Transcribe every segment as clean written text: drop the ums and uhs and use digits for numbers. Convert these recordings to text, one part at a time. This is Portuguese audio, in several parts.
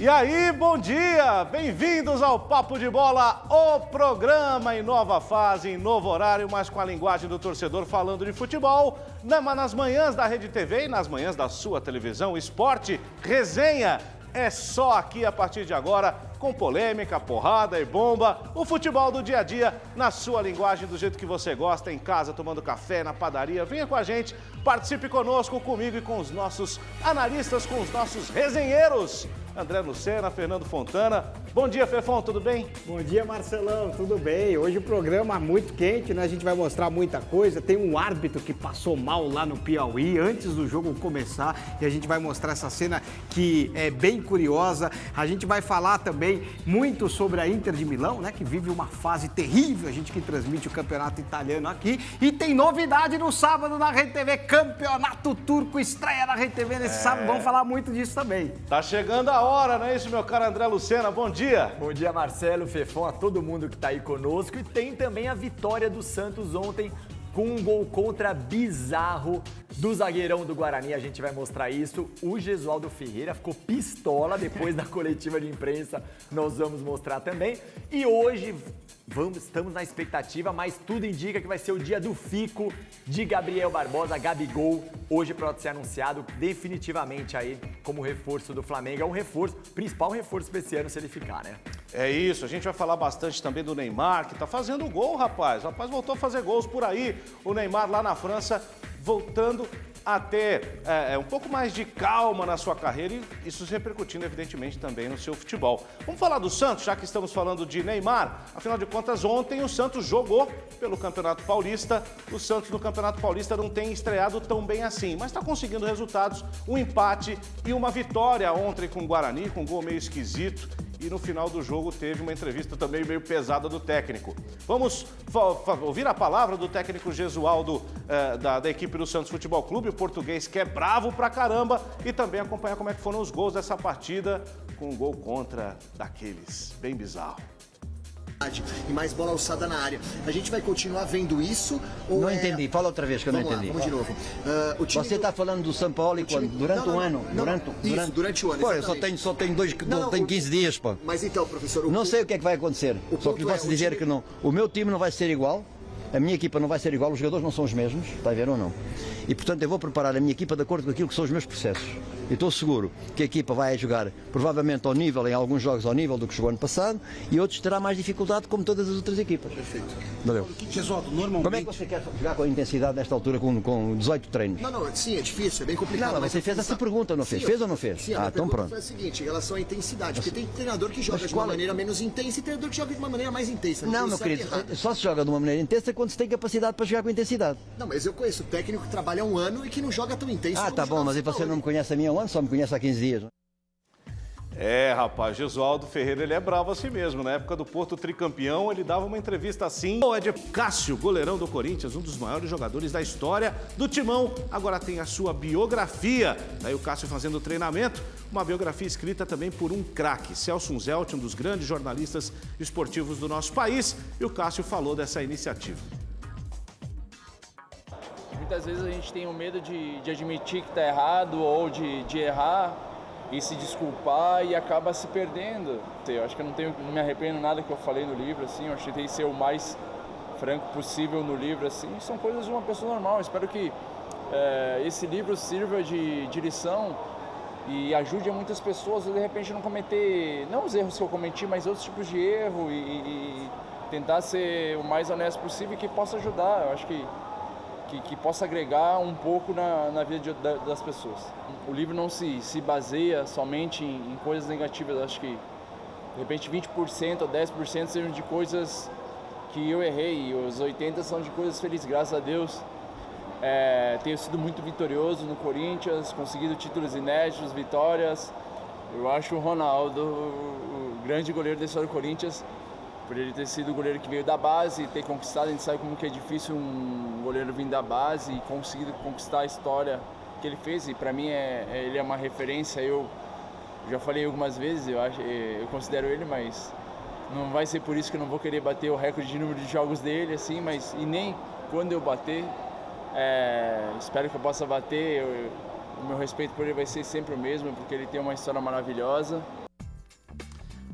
E aí, bom dia! Bem-vindos ao Papo de Bola, o programa em nova fase, em novo horário, mas com a linguagem do torcedor falando de futebol, nas manhãs da Rede TV e nas manhãs da sua televisão. Esporte, resenha, é só aqui a partir de agora, com polêmica, porrada e bomba, o futebol do dia a dia, na sua linguagem, do jeito que você gosta, em casa, tomando café, na padaria. Venha com a gente, participe conosco, comigo e com os nossos analistas, com os nossos resenheiros. André Lucena, Fernando Fontana. Bom dia, Fefão, tudo bem? Bom dia, Marcelão, tudo bem? Hoje o programa muito quente, né? A gente vai mostrar muita coisa. Tem um árbitro que passou mal lá no Piauí antes do jogo começar e a gente vai mostrar essa cena que é bem curiosa. A gente vai falar também muito sobre a Inter de Milão, né? Que vive uma fase terrível, a gente que transmite o campeonato italiano aqui. E tem novidade no sábado na Rede TV, Campeonato Turco, estreia na Rede TV nesse sábado. Vamos falar muito disso também. Tá chegando a hora, não é isso, meu caro André Lucena? Bom dia. Bom dia, Marcelo, Fefão, a todo mundo que tá aí conosco. E tem também a vitória do Santos ontem com um gol contra bizarro do zagueirão do Guarani. A gente vai mostrar isso. O Gesualdo Ferreira ficou pistola depois da coletiva de imprensa. Nós vamos mostrar também. E hoje estamos na expectativa, mas tudo indica que vai ser o dia do fico de Gabriel Barbosa, Gabigol. Hoje pode ser anunciado definitivamente aí como reforço do Flamengo. É um reforço, principal reforço para esse ano se ele ficar, né? É isso, a gente vai falar bastante também do Neymar, que tá fazendo gol, rapaz. O rapaz voltou a fazer gols por aí. O Neymar lá na França voltando a ter um pouco mais de calma na sua carreira e isso se repercutindo, evidentemente, também no seu futebol. Vamos falar do Santos, já que estamos falando de Neymar. Afinal de contas, ontem o Santos jogou pelo Campeonato Paulista. O Santos no Campeonato Paulista não tem estreado tão bem assim, mas está conseguindo resultados, um empate e uma vitória ontem com o Guarani, com um gol meio esquisito. E no final do jogo teve uma entrevista também meio pesada do técnico. Vamos ouvir a palavra do técnico Gesualdo da equipe do Santos Futebol Clube, o português que é bravo pra caramba, e também acompanhar como é que foram os gols dessa partida, com um gol contra daqueles, bem bizarro. E mais bola alçada na área. A gente vai continuar vendo isso? Ou não entendi, fala outra vez que eu não entendi. Vamos de novo. Você está falando do São Paulo durante um ano? Durante o ano. Pô, eu só tenho 15 dias, pô. Mas então, professor... Não sei o que é que vai acontecer. Só que posso dizer que não. O meu time não vai ser igual. A minha equipa não vai ser igual, os jogadores não são os mesmos, está a ver ou não? E portanto eu vou preparar a minha equipa de acordo com aquilo que são os meus processos. E estou seguro que a equipa vai jogar provavelmente ao nível, em alguns jogos ao nível do que jogou ano passado, e outros terá mais dificuldade como todas as outras equipas. Perfeito. Valeu. Normalmente... Como é que você quer jogar com a intensidade nesta altura com 18 treinos? Não, sim, é difícil, é bem complicado. Não, mas você fez essa pergunta, não fez? Fez ou não fez? Sim, então pronto. Foi a seguinte, em relação à intensidade, porque tem treinador que joga de uma maneira menos intensa e treinador que joga de uma maneira mais intensa. Não, meu querido, só se joga de uma maneira intensa quando se tem capacidade para jogar com intensidade. Não, mas eu conheço técnico que trabalha há um ano e que não joga tão intenso. Ah, tá bom, mas você não me conhece a mim há um ano, só me conhece há 15 dias. É, rapaz, Gesualdo Ferreira, ele é bravo assim mesmo. Na época do Porto tricampeão, ele dava uma entrevista assim. É de Cássio, goleirão do Corinthians, um dos maiores jogadores da história do Timão. Agora tem a sua biografia. Daí o Cássio fazendo treinamento. Uma biografia escrita também por um craque, Celso Unzelt, um dos grandes jornalistas esportivos do nosso país. E o Cássio falou dessa iniciativa. Muitas vezes a gente tem o medo de admitir que está errado ou de errar e se desculpar e acaba se perdendo. Eu acho que eu não me arrependo nada que eu falei no livro, assim, eu tentei ser o mais franco possível no livro, assim, são coisas de uma pessoa normal. Eu espero que esse livro sirva de lição e ajude a muitas pessoas a de repente não cometer, não os erros que eu cometi, mas outros tipos de erro e tentar ser o mais honesto possível e que possa ajudar. Eu acho que possa agregar um pouco na vida das pessoas. O livro não se baseia somente em coisas negativas. Eu acho que, de repente, 20% ou 10% sejam de coisas que eu errei, e os 80% são de coisas felizes, graças a Deus. Tenho sido muito vitorioso no Corinthians, conseguido títulos inéditos, vitórias. Eu acho o Ronaldo o grande goleiro da história do Corinthians, por ele ter sido o goleiro que veio da base, ter conquistado. A gente sabe como que é difícil um goleiro vir da base e conseguir conquistar a história que ele fez. E para mim ele é uma referência. Eu já falei algumas vezes, eu considero ele, mas não vai ser por isso que eu não vou querer bater o recorde de número de jogos dele, assim, e nem quando eu bater, espero que eu possa bater. O meu respeito por ele vai ser sempre o mesmo, porque ele tem uma história maravilhosa.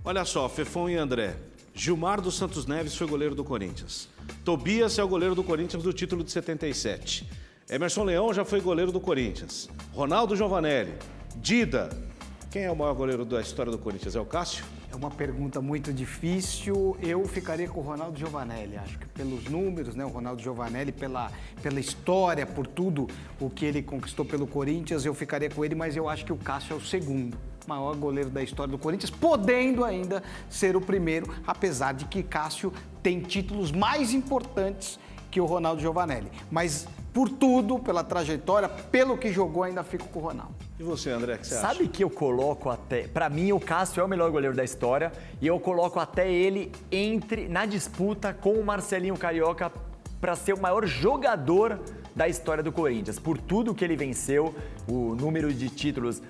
Olha só, Fefon e André. Gilmar dos Santos Neves foi goleiro do Corinthians. Tobias é o goleiro do Corinthians do título de 77. Emerson Leão já foi goleiro do Corinthians. Ronaldo Giovanelli. Dida. Quem é o maior goleiro da história do Corinthians? É o Cássio? É uma pergunta muito difícil. Eu ficaria com o Ronaldo Giovanelli. Acho que pelos números, né? O Ronaldo Giovanelli, pela história, por tudo o que ele conquistou pelo Corinthians, eu ficaria com ele, mas eu acho que o Cássio é o segundo maior goleiro da história do Corinthians, podendo ainda ser o primeiro, apesar de que Cássio tem títulos mais importantes que o Ronaldo Giovanelli. Mas por tudo, pela trajetória, pelo que jogou, ainda fico com o Ronaldo. E você, André, o que você acha? Sabe que eu coloco até... Pra mim, o Cássio é o melhor goleiro da história e eu coloco até ele na disputa com o Marcelinho Carioca para ser o maior jogador da história do Corinthians. Por tudo que ele venceu, o número de títulos...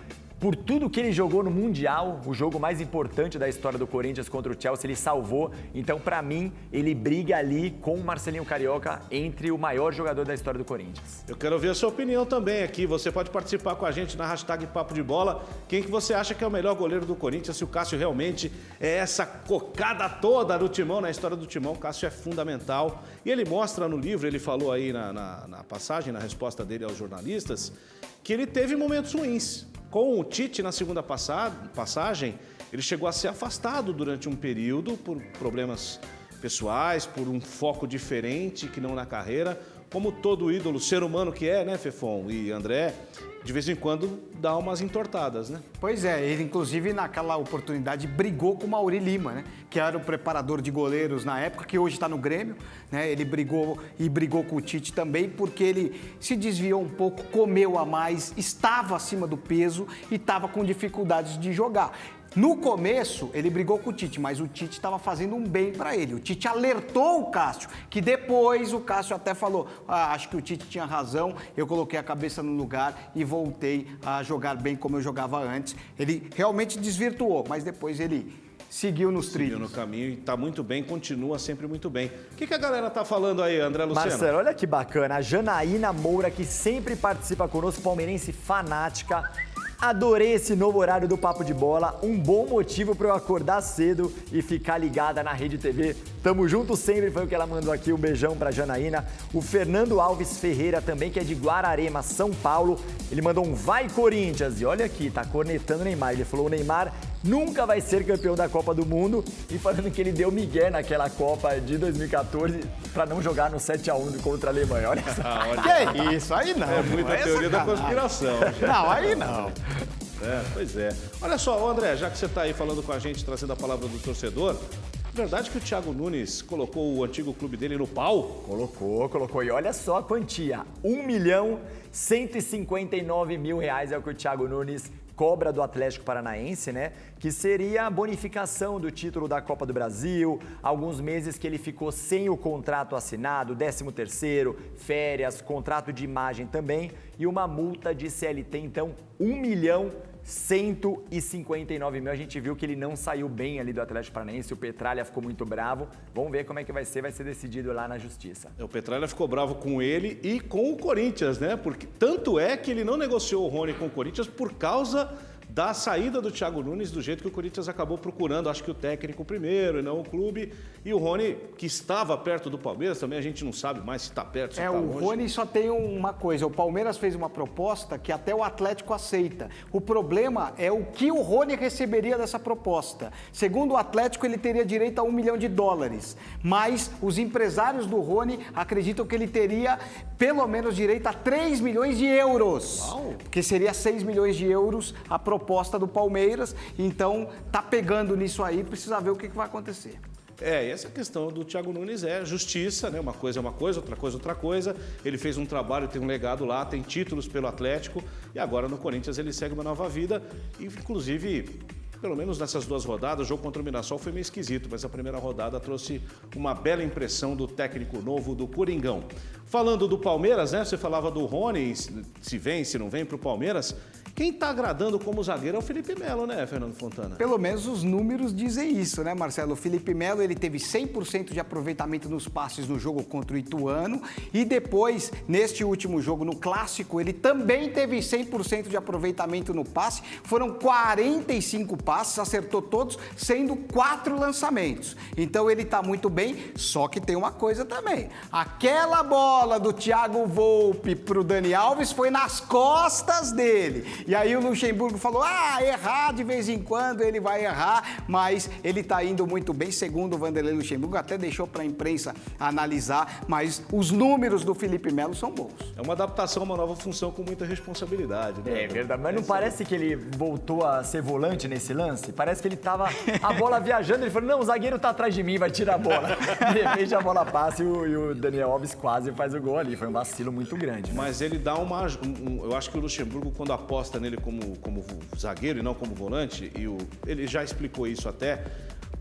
Por tudo que ele jogou no Mundial, o jogo mais importante da história do Corinthians contra o Chelsea, ele salvou. Então, pra mim, ele briga ali com o Marcelinho Carioca entre o maior jogador da história do Corinthians. Eu quero ouvir a sua opinião também aqui. Você pode participar com a gente na hashtag Papo de Bola. Quem que você acha que é o melhor goleiro do Corinthians? Se o Cássio realmente é essa cocada toda no Timão, na história do Timão, o Cássio é fundamental. E ele mostra no livro, ele falou aí na passagem, na resposta dele aos jornalistas, que ele teve momentos ruins. Com o Tite, na segunda passagem, ele chegou a ser afastado durante um período por problemas pessoais, por um foco diferente que não na carreira. Como todo ídolo, ser humano que é, né, Fefon e André, de vez em quando dá umas entortadas, né? Pois é, ele inclusive naquela oportunidade brigou com o Mauri Lima, né? Que era o preparador de goleiros na época, que hoje está no Grêmio, né? Ele brigou com o Tite também, porque ele se desviou um pouco, comeu a mais, estava acima do peso e estava com dificuldades de jogar. No começo, ele brigou com o Tite, mas o Tite estava fazendo um bem para ele. O Tite alertou o Cássio, que depois o Cássio até falou, acho que o Tite tinha razão, eu coloquei a cabeça no lugar e voltei a jogar bem como eu jogava antes. Ele realmente desvirtuou, mas depois ele seguiu nos trilhos. Seguiu no caminho e está muito bem, continua sempre muito bem. O que a galera tá falando aí, André Lucena? Marcelo, olha que bacana. A Janaína Moura, que sempre participa conosco, palmeirense fanática. Adorei esse novo horário do Papo de Bola, um bom motivo para eu acordar cedo e ficar ligada na Rede TV. Tamo junto sempre, foi o que ela mandou aqui, um beijão pra Janaína. O Fernando Alves Ferreira também, que é de Guararema, São Paulo, ele mandou um vai Corinthians, e olha aqui, tá cornetando o Neymar, ele falou o Neymar nunca vai ser campeão da Copa do Mundo e falando que ele deu migué naquela Copa de 2014 para não jogar no 7-1 contra a Alemanha, olha só. Que isso, aí não. É muita teoria da conspiração. Não, aí não. Pois é. Olha só, André, já que você está aí falando com a gente, trazendo a palavra do torcedor, verdade que o Thiago Nunes colocou o antigo clube dele no pau? Colocou. E olha só a quantia, R$1.159.000 é o que o Thiago Nunes cobra do Atlético Paranaense, né? Que seria a bonificação do título da Copa do Brasil, alguns meses que ele ficou sem o contrato assinado, 13º, férias, contrato de imagem também e uma multa de CLT, então R$1.159.000. A gente viu que ele não saiu bem ali do Atlético Paranaense, o Petralha ficou muito bravo. Vamos ver como é que vai ser decidido lá na Justiça. O Petralha ficou bravo com ele e com o Corinthians, né? Porque tanto é que ele não negociou o Rony com o Corinthians por causa da saída do Thiago Nunes, do jeito que o Corinthians acabou procurando, acho que o técnico primeiro e não o clube, e o Rony, que estava perto do Palmeiras, também a gente não sabe mais se está perto, se está longe. O Rony só tem uma coisa, o Palmeiras fez uma proposta que até o Atlético aceita. O problema é o que o Rony receberia dessa proposta. Segundo o Atlético, ele teria direito a $1 milhão, mas os empresários do Rony acreditam que ele teria pelo menos direito a 3 milhões de euros. Uau. Porque seria 6 milhões de euros a proposta do Palmeiras, então tá pegando nisso aí, precisa ver o que vai acontecer. E essa questão do Thiago Nunes é justiça, né? Uma coisa é uma coisa, outra coisa é outra coisa. Ele fez um trabalho, tem um legado lá, tem títulos pelo Atlético e agora no Corinthians ele segue uma nova vida e, inclusive, pelo menos nessas duas rodadas, o jogo contra o Mirassol foi meio esquisito, mas a primeira rodada trouxe uma bela impressão do técnico novo do Coringão. Falando do Palmeiras, né? Você falava do Rony, se vem, se não vem para o Palmeiras. Quem está agradando como zagueiro é o Felipe Melo, né, Fernando Fontana? Pelo menos os números dizem isso, né, Marcelo? O Felipe Melo, ele teve 100% de aproveitamento nos passes no jogo contra o Ituano e depois, neste último jogo, no Clássico, ele também teve 100% de aproveitamento no passe. Foram 45 passes, acertou todos, sendo 4 lançamentos. Então ele está muito bem, só que tem uma coisa também. Aquela bola do Thiago Volpi para o Dani Alves foi nas costas dele. E aí o Luxemburgo falou, errar de vez em quando ele vai errar, mas ele está indo muito bem, segundo o Vanderlei Luxemburgo, até deixou para a imprensa analisar, mas os números do Felipe Melo são bons. É uma adaptação a uma nova função com muita responsabilidade, né? É verdade, mas não parece que ele voltou a ser volante nesse lance? Parece que ele tava a bola viajando, ele falou, não, o zagueiro tá atrás de mim, vai tirar a bola. De repente a bola passa e o Daniel Alves quase faz o gol ali, foi um vacilo muito grande. Né? Mas ele dá eu acho que o Luxemburgo, quando aposta nele como zagueiro e não como volante, ele já explicou isso até,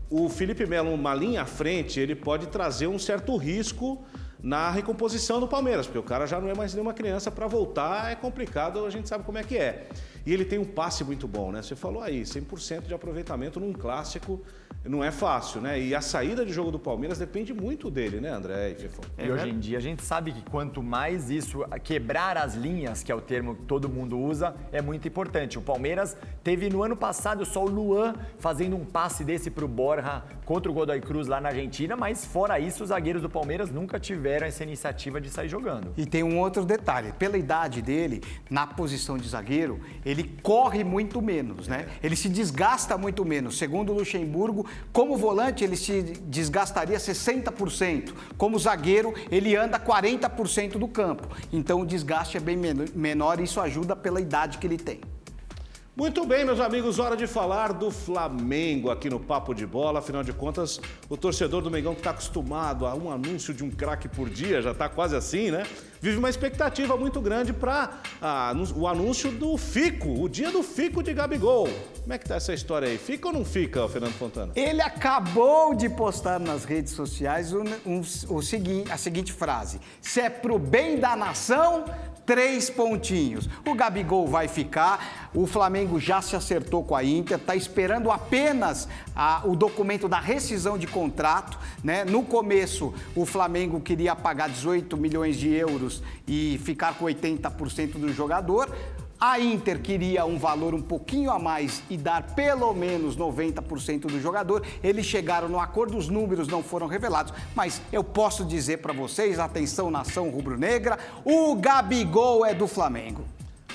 o Felipe Melo, uma linha à frente, ele pode trazer um certo risco na recomposição do Palmeiras, porque o cara já não é mais nenhuma criança, para voltar é complicado, a gente sabe como é que é. E ele tem um passe muito bom, né? Você falou aí, 100% de aproveitamento num clássico não é fácil, né? E a saída de jogo do Palmeiras depende muito dele, né, André e Fefão? E hoje em dia a gente sabe que quanto mais isso, quebrar as linhas, que é o termo que todo mundo usa, é muito importante. O Palmeiras teve no ano passado só o Luan fazendo um passe desse pro Borja contra o Godoy Cruz lá na Argentina, mas fora isso, os zagueiros do Palmeiras nunca tiveram essa iniciativa de sair jogando. E tem um outro detalhe, pela idade dele, na posição de zagueiro, ele corre muito menos, né? Ele se desgasta muito menos. Segundo o Luxemburgo, como volante, ele se desgastaria 60%. Como zagueiro, ele anda 40% do campo. Então, o desgaste é bem menor e isso ajuda pela idade que ele tem. Muito bem, meus amigos, hora de falar do Flamengo aqui no Papo de Bola. Afinal de contas, o torcedor do Mengão que está acostumado a um anúncio de um craque por dia, já está quase assim, né? Vive uma expectativa muito grande para o anúncio do Fico, o dia do Fico de Gabigol. Como é que tá essa história aí? Fica ou não fica, Fernando Fontana? Ele acabou de postar nas redes sociais a seguinte frase: se é pro bem da nação, 3 pontinhos. O Gabigol vai ficar, o Flamengo já se acertou com a Inter, está esperando apenas o documento da rescisão de contrato, né? No começo, o Flamengo queria pagar 18 milhões de euros e ficar com 80% do jogador. A Inter queria um valor um pouquinho a mais e dar pelo menos 90% do jogador. Eles chegaram no acordo, os números não foram revelados, mas eu posso dizer para vocês, atenção nação rubro-negra, o Gabigol é do Flamengo.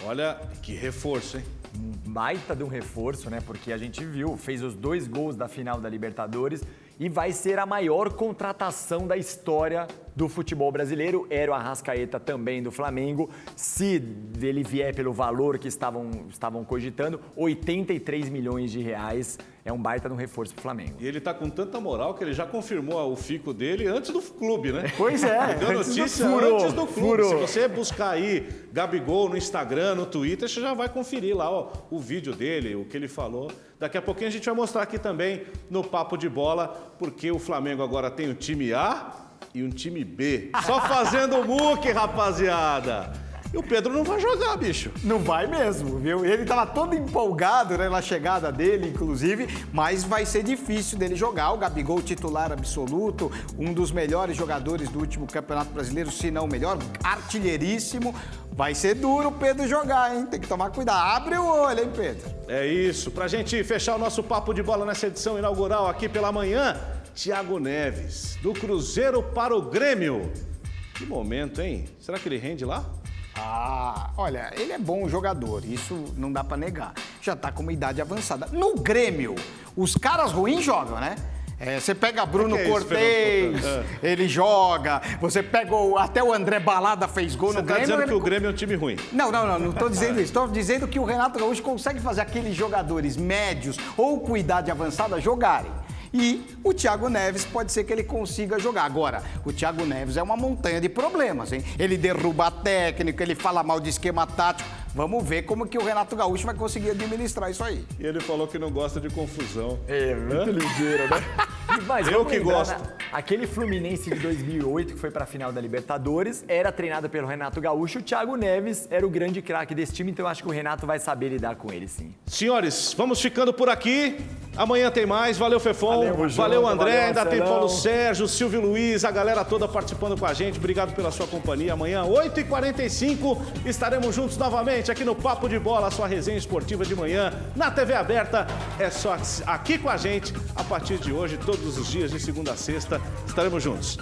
Olha, que reforço, hein? Baita de um reforço, né? Porque a gente viu, fez os 2 gols da final da Libertadores e vai ser a maior contratação da história do futebol brasileiro. Era o Arrascaeta também do Flamengo. Se ele vier pelo valor que estavam cogitando, 83 milhões de reais. É um baita de um reforço pro Flamengo. E ele tá com tanta moral que ele já confirmou o fico dele antes do clube, né? Pois é. Deu notícia antes do clube. Se você buscar aí Gabigol no Instagram, no Twitter, você já vai conferir lá o vídeo dele, o que ele falou. Daqui a pouquinho a gente vai mostrar aqui também no Papo de Bola, porque o Flamengo agora tem o time A e um time B. Só fazendo muque, rapaziada. E o Pedro não vai jogar, bicho. Não vai mesmo, viu? Ele estava todo empolgado, né, na chegada dele, inclusive, mas vai ser difícil dele jogar. O Gabigol, titular absoluto, um dos melhores jogadores do último Campeonato Brasileiro, se não o melhor, artilheiríssimo. Vai ser duro o Pedro jogar, hein? Tem que tomar cuidado. Abre o olho, hein, Pedro? É isso. Pra gente fechar o nosso Papo de Bola nessa edição inaugural aqui pela manhã, Thiago Neves, do Cruzeiro para o Grêmio. Que momento, hein? Será que ele rende lá? Olha, ele é bom jogador, isso não dá pra negar. Já tá com uma idade avançada. No Grêmio, os caras ruins jogam, né? Você pega Bruno Cortez, ele joga. Você pega até o André Balada fez gol no Grêmio. Você tá dizendo que o Grêmio é um time ruim? Não tô dizendo isso. Estou dizendo que o Renato Gaúcho consegue fazer aqueles jogadores médios ou com idade avançada jogarem. E o Thiago Neves pode ser que ele consiga jogar. Agora, o Thiago Neves é uma montanha de problemas, hein? Ele derruba a técnica, ele fala mal de esquema tático. Vamos ver como que o Renato Gaúcho vai conseguir administrar isso aí. E ele falou que não gosta de confusão. É, muito ligeiro, né? Mas Eu vamos que lembrar, gosto. né? Aquele Fluminense de 2008, que foi pra final da Libertadores, era treinado pelo Renato Gaúcho. O Thiago Neves era o grande craque desse time, então eu acho que o Renato vai saber lidar com ele, sim. Senhores, vamos ficando por aqui. Amanhã tem mais. Valeu, Fefon. Valeu, André. valeu, Ainda tem Marcelão. Paulo Sérgio, Silvio Luiz, a galera toda participando com a gente. Obrigado pela sua companhia. Amanhã, 8h45, estaremos juntos novamente aqui no Papo de Bola, a sua resenha esportiva de manhã, na TV aberta. É só aqui com a gente. A partir de hoje, todos os dias, de segunda a sexta, estaremos juntos.